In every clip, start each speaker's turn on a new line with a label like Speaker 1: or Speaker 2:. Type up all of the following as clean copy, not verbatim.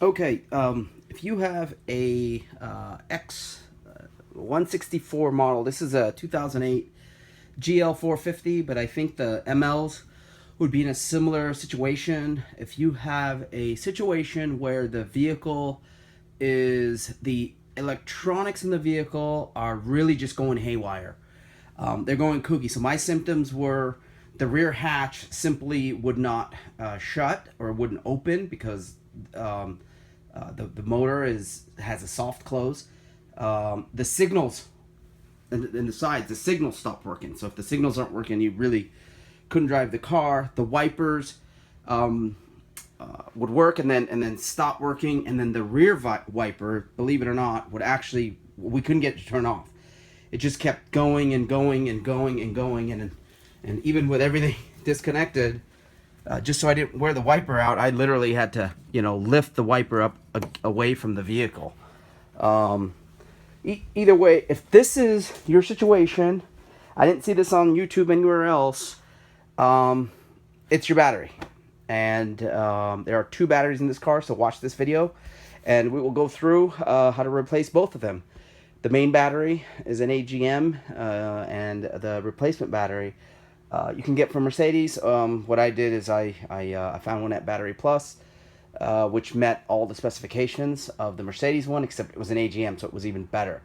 Speaker 1: Okay, if you have a X164 model, this is a 2008 GL450, but I think the MLs would be in a similar situation. If you have a situation where the vehicle is the electronics in the vehicle are really just going haywire, they're going kooky. So my symptoms were the rear hatch simply would not shut or wouldn't open because the motor has a soft close. The signals in the sides, the signals stopped working. So if the signals aren't working, you really couldn't drive the car. The wipers would work and then stop working, and then the rear wiper, believe it or not, would actually, we couldn't get it to turn off. It just kept going and going and going and going, and even with everything disconnected, just so I didn't wear the wiper out, I literally had to, lift the wiper up away from the vehicle. Either way, if this is your situation, I didn't see this on YouTube anywhere else, it's your battery. And there are two batteries in this car, so watch this video, and we will go through how to replace both of them. The main battery is an AGM, and the replacement battery you can get from Mercedes. What I did is I found one at Battery Plus, which met all the specifications of the Mercedes one, except it was an AGM, so it was even better.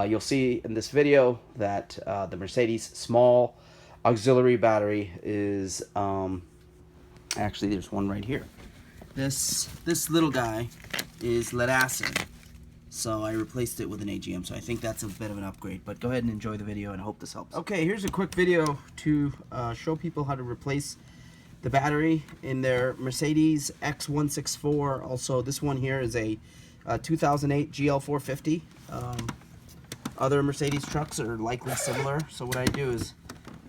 Speaker 1: You'll see in this video that the Mercedes small auxiliary battery is, actually there's one right here. This little guy is lead acid, so I replaced it with an AGM, so I think that's a bit of an upgrade. But go ahead and enjoy the video, and I hope this helps. Okay, here's a quick video to show people how to replace the battery in their Mercedes X164. Also, this one here is a 2008 GL450. Other Mercedes trucks are likely similar. So what I do is,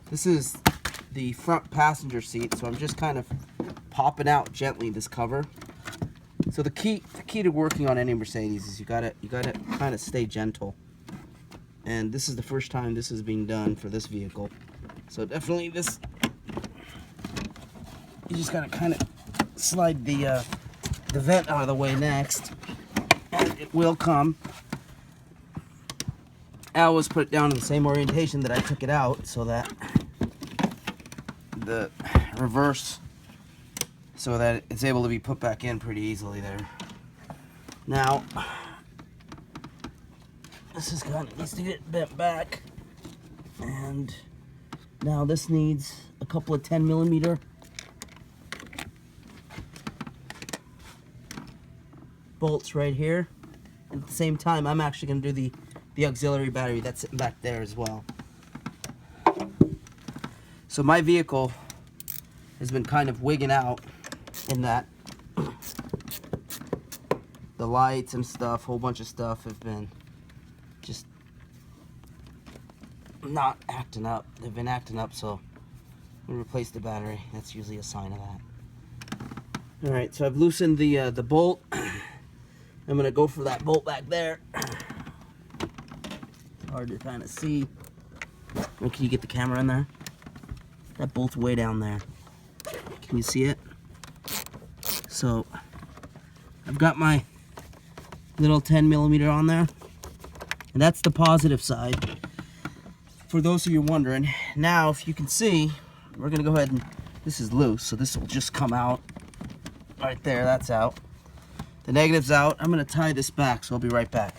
Speaker 1: this is the front passenger seat, so I'm just kind of popping out gently this cover. So the key to working on any Mercedes is you gotta kind of stay gentle. And this is the first time this is being done for this vehicle. So definitely this, you just gotta kind of slide the vent out of the way next, and it will come. I always put it down in the same orientation that I took it out, so that the reverse, so that it's able to be put back in pretty easily there. Now, this is kind of needs to get bent back, and now this needs a couple of 10mm bolts right here. And at the same time, I'm actually going to do the auxiliary battery that's sitting back there as well. So my vehicle has been kind of wigging out in that the lights and stuff, whole bunch of stuff have been just not acting up. They've been acting up, so we replace the battery. That's usually a sign of that. All right, so I've loosened the bolt. I'm gonna go for that bolt back there. Hard to kind of see. Or can you get the camera in there? That bolt's way down there. Can you see it? So I've got my little 10mm on there, and that's the positive side. For those of you wondering, now if you can see, we're gonna go ahead and, this is loose, so this will just come out right there. That's out. The negative's out. I'm gonna tie this back, so I'll be right back.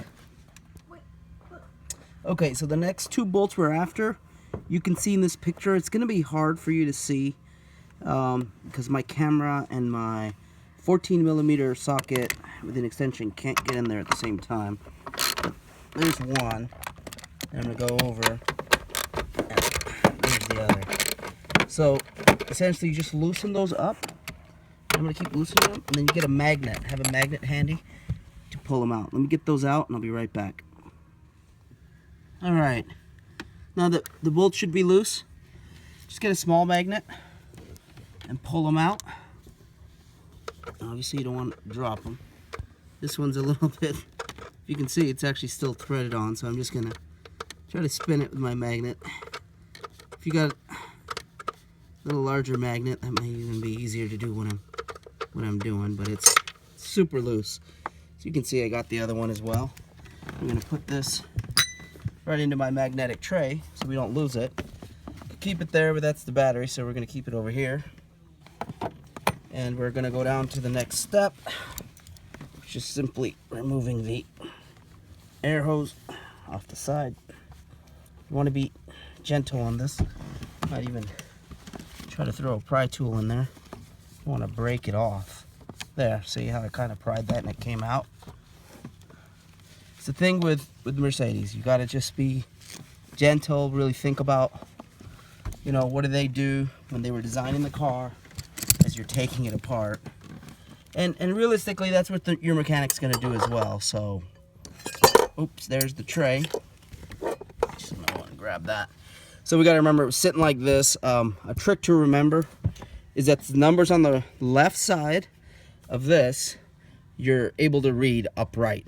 Speaker 1: Okay, so the next two bolts we're after, you can see in this picture, it's gonna be hard for you to see because my camera and my 14mm socket with an extension can't get in there at the same time. There's one. I'm gonna go over, and there's the other. So essentially you just loosen those up. I'm gonna keep loosening them, and then you get a magnet. Have a magnet handy to pull them out. Let me get those out, and I'll be right back. All right, now that the bolts should be loose, just get a small magnet and pull them out. Obviously you don't want to drop them. This one's a little bit, if you can see, it's actually still threaded on, so I'm just gonna try to spin it with my magnet. If you got a little larger magnet, that may even be easier to do when I'm doing, but it's super loose. So you can see I got the other one as well. I'm going to put this right into my magnetic tray so we don't lose it. Keep it there, but that's the battery, so we're going to keep it over here. And we're going to go down to the next step, which is simply removing the air hose off the side. You want to be gentle on this. Might even try to throw a pry tool in there. You want to break it off. There, see how I kind of pried that and it came out? It's the thing with Mercedes. You got to just be gentle, really think about, you know, what do they do when they were designing the car as you're taking it apart. And realistically, that's what your mechanic's going to do as well. So, oops, there's the tray. Just want to grab that. So we got to remember, sitting like this, a trick to remember is that the numbers on the left side of this, you're able to read upright.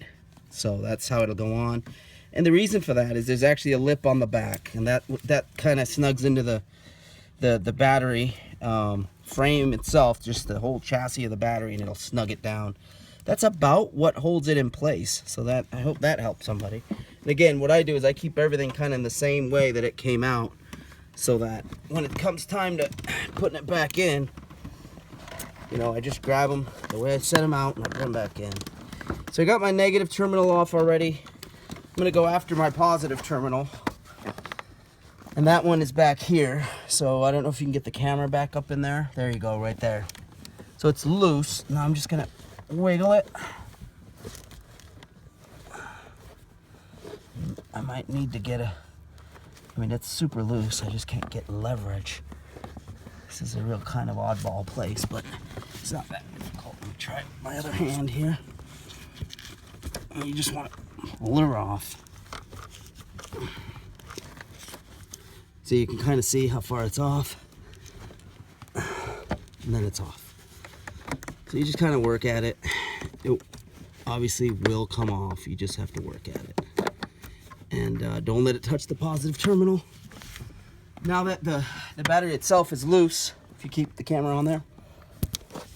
Speaker 1: So that's how it'll go on. And the reason for that is there's actually a lip on the back, and that kind of snugs into the battery frame itself, just the whole chassis of the battery, and it'll snug it down. That's about what holds it in place. So that, I hope that helps somebody. And again, what I do is I keep everything kind of in the same way that it came out, so that when it comes time to putting it back in, you know, I just grab them the way I set them out and I put them back in. So I got my negative terminal off already. I'm going to go after my positive terminal. And that one is back here. So I don't know if you can get the camera back up in there. There you go, right there. So it's loose. Now I'm just going to wiggle it. I might need to get I mean, it's super loose. I just can't get leverage. This is a real kind of oddball place, but it's not that difficult. Let me try my other hand here. And you just want to pull her off. So you can kind of see how far it's off. And then it's off. So you just kind of work at it. It obviously will come off. You just have to work at it. And don't let it touch the positive terminal. Now that the battery itself is loose, if you keep the camera on there,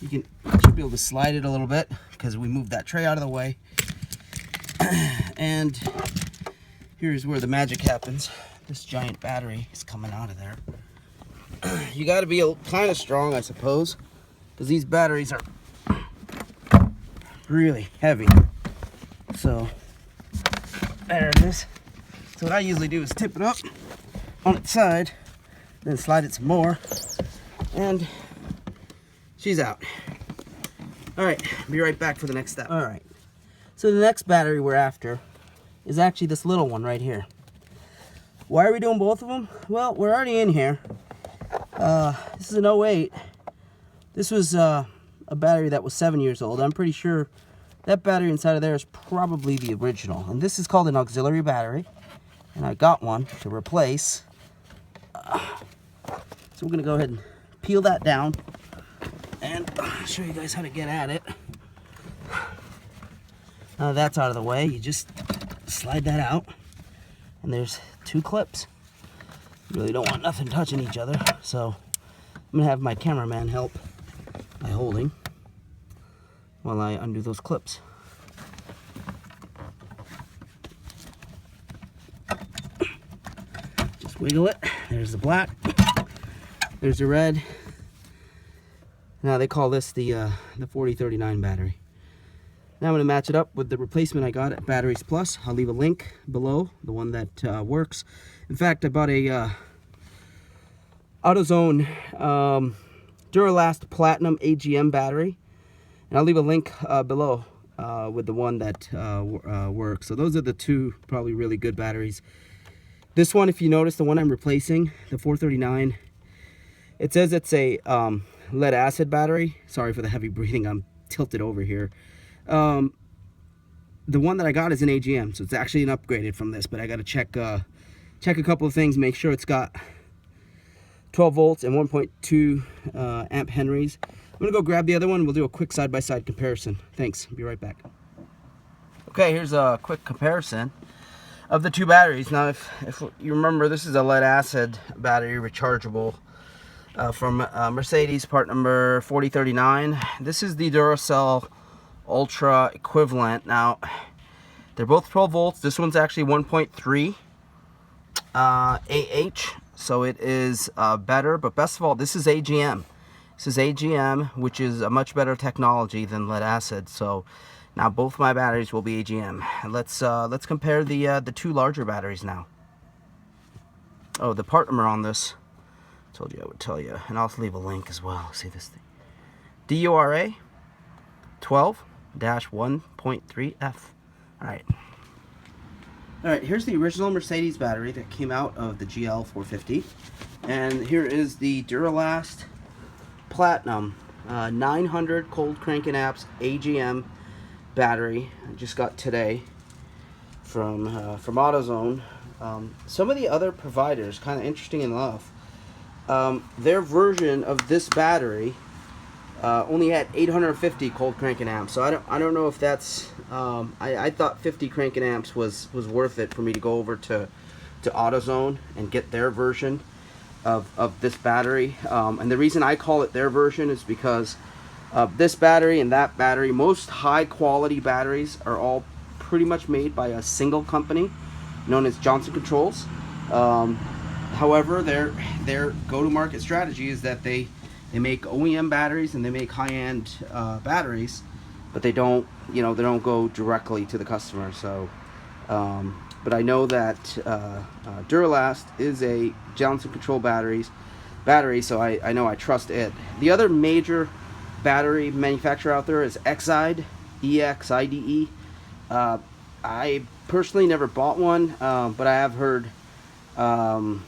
Speaker 1: you should be able to slide it a little bit because we moved that tray out of the way. And here's where the magic happens. This giant battery is coming out of there. You got to be kind of strong, I suppose, because these batteries are really heavy. So there it is. So what I usually do is tip it up on its side, then slide it some more, and she's out. All right, be right back for the next step. All right, so the next battery we're after is actually this little one right here. Why are we doing both of them? Well, we're already in here. This is an 08. This was a battery that was 7 years old. I'm pretty sure that battery inside of there is probably the original. And this is called an auxiliary battery. And I got one to replace. So we're going to go ahead and peel that down and show you guys how to get at it. Now that's out of the way, you just slide that out, and there's two clips. You really don't want nothing touching each other, so I'm going to have my cameraman help by holding while I undo those clips. Just wiggle it. There's the black. There's the red. Now they call this the 4039 battery. Now I'm going to match it up with the replacement I got at Batteries Plus. I'll leave a link below, the one that works. In fact, I bought a AutoZone Duralast Platinum AGM battery. And I'll leave a link below with the one that works. So those are the two probably really good batteries. This one, if you notice, the one I'm replacing, the 439, it says it's a lead acid battery. Sorry for the heavy breathing, I'm tilted over here. The one that I got is an AGM, so it's actually an upgraded from this, but I got to check a couple of things, make sure it's got 12 volts and 1.2 amp henries. I'm going to go grab the other one, and we'll do a quick side-by-side comparison. Thanks, I'll be right back. Okay, here's a quick comparison of the two batteries. Now, if you remember, this is a lead acid battery, rechargeable, from Mercedes, part number 4039. This is the Duracell Ultra equivalent. Now, they're both 12 volts. This one's actually 1.3 AH, so it is better. But best of all, this is AGM. This is AGM, which is a much better technology than lead acid. So now both my batteries will be AGM. And let's compare the two larger batteries now. Oh, the part number on this, told you I would tell you, and I'll leave a link as well. See this thing, DURA 12-1.3F. All right, here's the original Mercedes battery that came out of the GL450, and here is the Duralast Platinum 900 cold cranking amps AGM battery. I just got today from AutoZone. Some of the other providers, kind of interesting enough, their version of this battery only had 850 cold cranking amps. So I don't know if that's I thought 50 cranking amps was worth it for me to go over to AutoZone and get their version of this battery. And the reason I call it their version is because this battery and that battery, most high quality batteries are all pretty much made by a single company known as Johnson Controls. However, their go-to-market strategy is that they make OEM batteries and they make high-end batteries, but they don't go directly to the customer. So, but I know that Duralast is a Johnson Control battery, so I know I trust it. The other major battery manufacturer out there is Exide, EXIDE. I personally never bought one, but I have heard and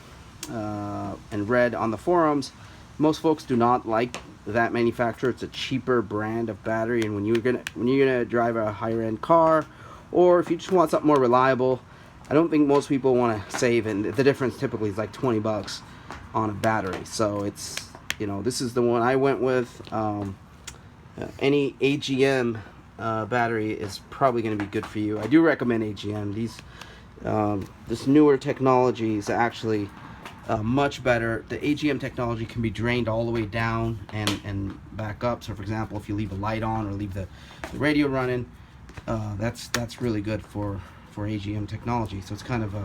Speaker 1: read on the forums, most folks do not like that manufacturer. It's a cheaper brand of battery, and when you're gonna drive a higher end car, or if you just want something more reliable, I don't think most people want to save, and the difference typically is like 20 bucks on a battery. So it's, this is the one I went with. Any AGM battery is probably going to be good for you. I do recommend AGM. This newer technology is actually much better. The AGM technology can be drained all the way down and back up. So for example, if you leave a light on or leave the radio running, that's really good for AGM technology. So it's kind of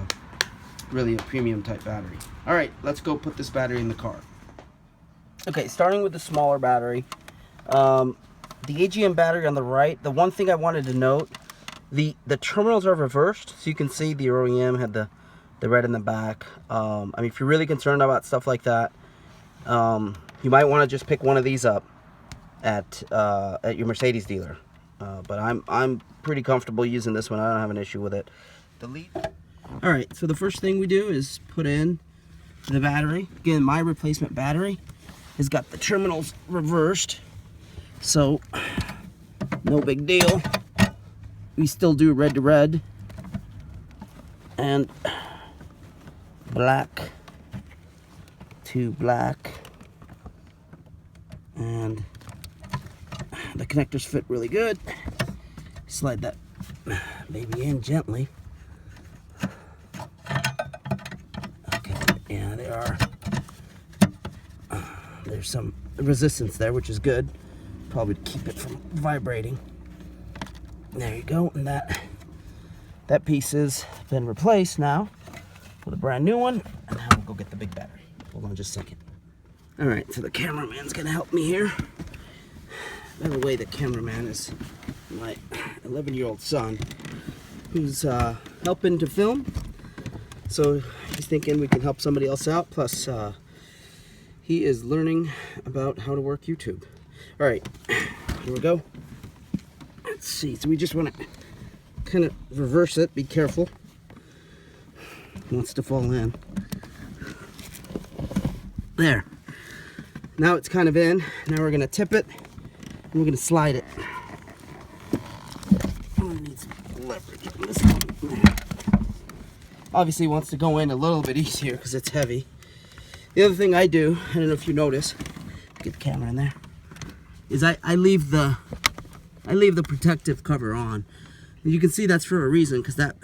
Speaker 1: really a premium type battery. All right, let's go put this battery in the car. Okay, starting with the smaller battery. The AGM battery on the right, the one thing I wanted to note, the terminals are reversed, so you can see the OEM had the red in the back. I mean, if you're really concerned about stuff like that, you might want to just pick one of these up at your Mercedes dealer. But I'm pretty comfortable using this one. I don't have an issue with it. Delete. All right, so the first thing we do is put in the battery. Again, my replacement battery has got the terminals reversed, so no big deal. We still do red to red and black to black, and the connectors fit really good. Slide that baby in gently. Okay, yeah, they are. There's some resistance there, which is good. Probably to keep it from vibrating. There you go, and that piece has been replaced now with a brand new one. And now we'll go get the big battery. Hold on just a second. All right, so the cameraman's gonna help me here. By the way, the cameraman is my 11-year-old son, who's helping to film. So he's thinking we can help somebody else out. Plus, he is learning about how to work YouTube. All right, here we go. Let's see. So we just want to kind of reverse it. Be careful. It wants to fall in. There. Now it's kind of in. Now we're going to tip it. And we're going to slide it. Obviously, it wants to go in a little bit easier because it's heavy. The other thing I do, I don't know if you notice, get the camera in there, is I leave the protective cover on. And you can see that's for a reason, because that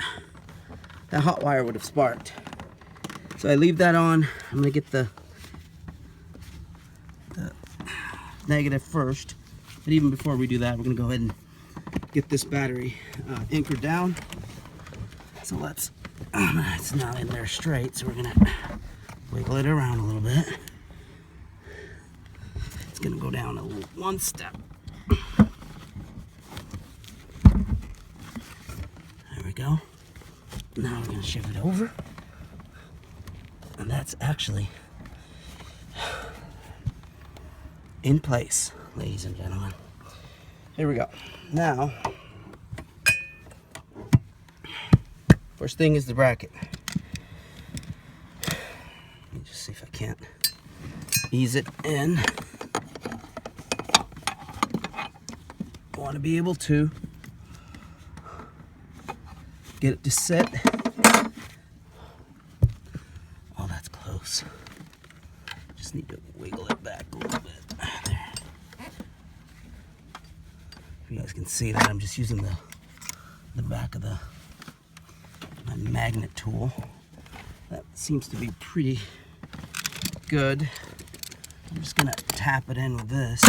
Speaker 1: hot wire would have sparked. So I leave that on. I'm going to get the negative first. But even before we do that, we're going to go ahead and get this battery anchored down. So let's, it's now in there straight, so we're gonna wiggle it around a little bit. It's gonna go down one step. There we go. Now we're gonna shift it over. And that's actually in place, ladies and gentlemen. Here we go. Now, first thing is the bracket. Let me just see if I can't ease it in. I want to be able to get it to sit. Oh, that's close. Just need to wiggle it back a little bit. There. If you guys can see that, I'm just using the back of my magnet tool. That seems to be pretty good. I'm just gonna tap it in with this.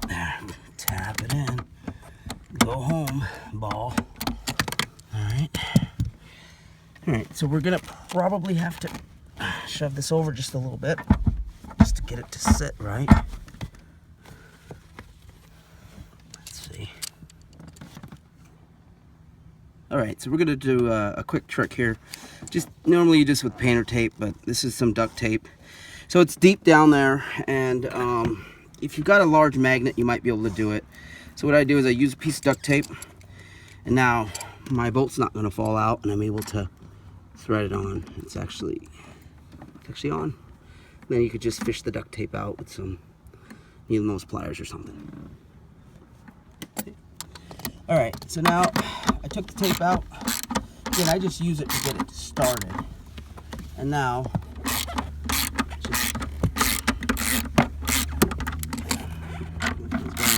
Speaker 1: There, tap it in. Go home, ball. Alright. Alright, so we're gonna probably have to shove this over just a little bit, just to get it to sit right. Let's see. Alright, so we're gonna do a quick trick here. Just normally you just with painter tape, but this is some duct tape. So it's deep down there, and if you've got a large magnet, you might be able to do it. So what I do is I use a piece of duct tape, and now my bolt's not going to fall out, and I'm able to thread it on. It's actually on. And then you could just fish the duct tape out with some needle nose pliers or something. All right, so now I took the tape out. Again, I just use it to get it started. And now, just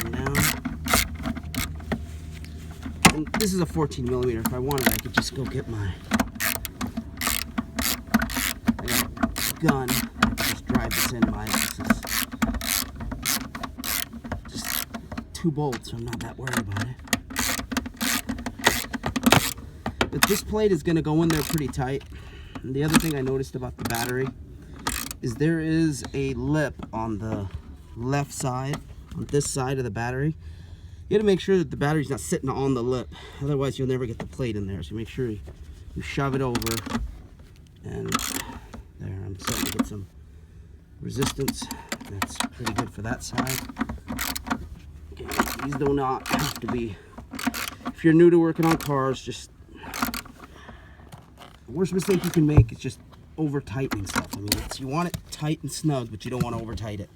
Speaker 1: going down. And this is a 14 millimeter. If I wanted, I could just go get I got a gun. I could just drive this in. Just 2 bolts, so I'm not that worried about it. But this plate is going to go in there pretty tight. And the other thing I noticed about the battery is there is a lip on the left side, on this side of the battery. You got to make sure that the battery's not sitting on the lip, otherwise you'll never get the plate in there. So make sure you shove it over, and there, I'm starting to get some resistance. That's pretty good for that side. Okay, these do not have to be, if you're new to working on cars, just the worst mistake you can make is just over tightening stuff. I mean, you want it tight and snug, but you don't want to over tighten it.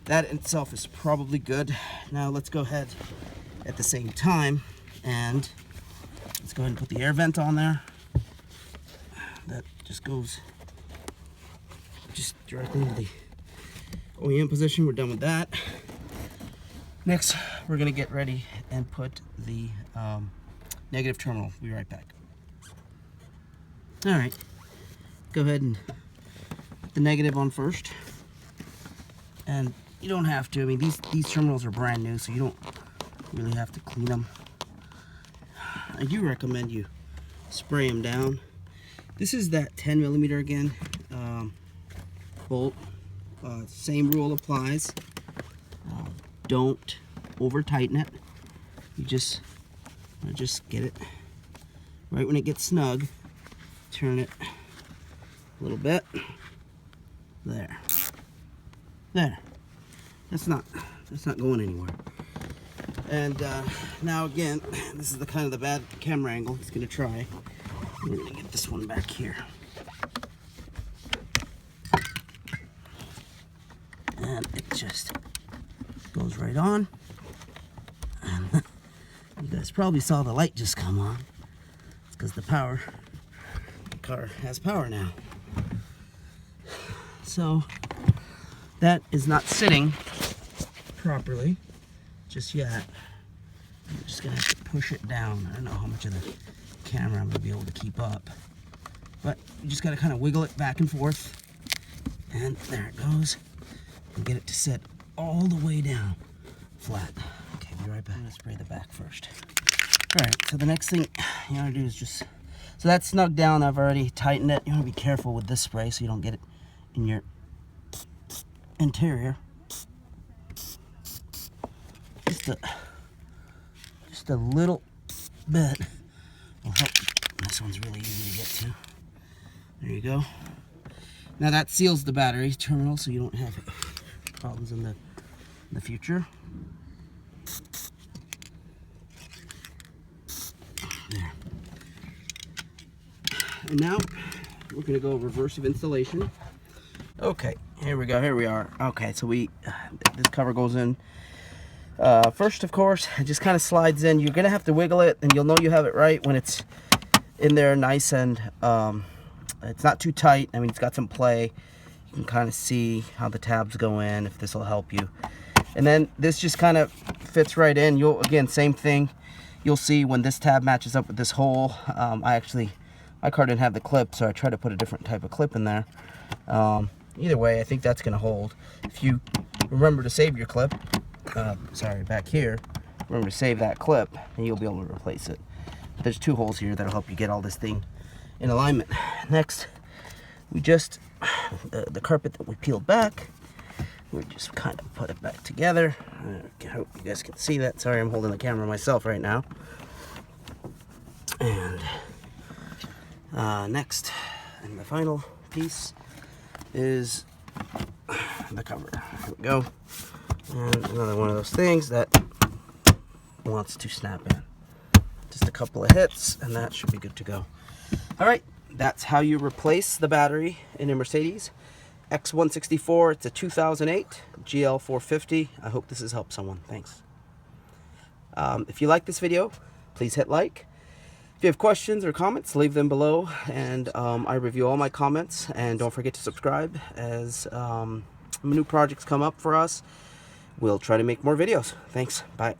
Speaker 1: That in itself is probably good. Now let's go ahead at the same time and let's go ahead and put the air vent on there. That just goes just directly into the OEM position. We're done with that. Next, we're gonna get ready and put the negative terminal. We'll be right back. All right, go ahead and put the negative on first. And you don't have to. I mean, these terminals are brand new, so you don't really have to clean them. I do recommend you spray them down. This is that 10 millimeter again, bolt. Same rule applies. Don't over tighten it. You just get it right when it gets snug. Turn it a little bit. There. That's not going anywhere. And now again, this is the kind of the bad camera angle he's gonna try. We're gonna get this one back here. And it just goes right on. And you guys probably saw the light just come on. It's because the car has power now. So that is not sitting properly just yet. I'm just gonna have to push it down. I don't know how much of the camera I'm gonna be able to keep up, but you just gotta kind of wiggle it back and forth, and there it goes, and get it to sit all the way down flat. Okay. right back. I'm gonna spray the back first. All right, so the next thing you wanna do is just, so that's snug down. I've already tightened it. You wanna be careful with this spray so you don't get it in your interior. Just a little bit will help. This one's really easy to get to. There you go. Now that seals the battery terminal so you don't have problems in the future. There. And now we're going to go reversive installation. Okay, here we go. Here we are. Okay, so this cover goes in. First, of course, it just kind of slides in. You're going to have to wiggle it, and you'll know you have it right when it's in there nice and it's not too tight. I mean, it's got some play. You can kind of see how the tabs go in, if this will help you. And then this just kind of fits right in. Again, same thing. You'll see when this tab matches up with this hole. My car didn't have the clip, so I tried to put a different type of clip in there. Either way, I think that's going to hold. If you remember to save your clip, sorry, back here, remember to save that clip, and you'll be able to replace it. But there's 2 holes here that'll help you get all this thing in alignment. Next, we just, the carpet that we peeled back, we just kind of put it back together. I hope you guys can see that. Sorry, I'm holding the camera myself right now. And next, and the final piece is the cover. Here we go. And another one of those things that wants to snap in. Just a couple of hits, and that should be good to go. All right, that's how you replace the battery in a Mercedes X164. It's a 2008 GL450. I hope this has helped someone. Thanks. If you like this video, please hit like. If you have questions or comments, leave them below, and I review all my comments. And don't forget to subscribe as new projects come up for us. We'll try to make more videos. Thanks. Bye.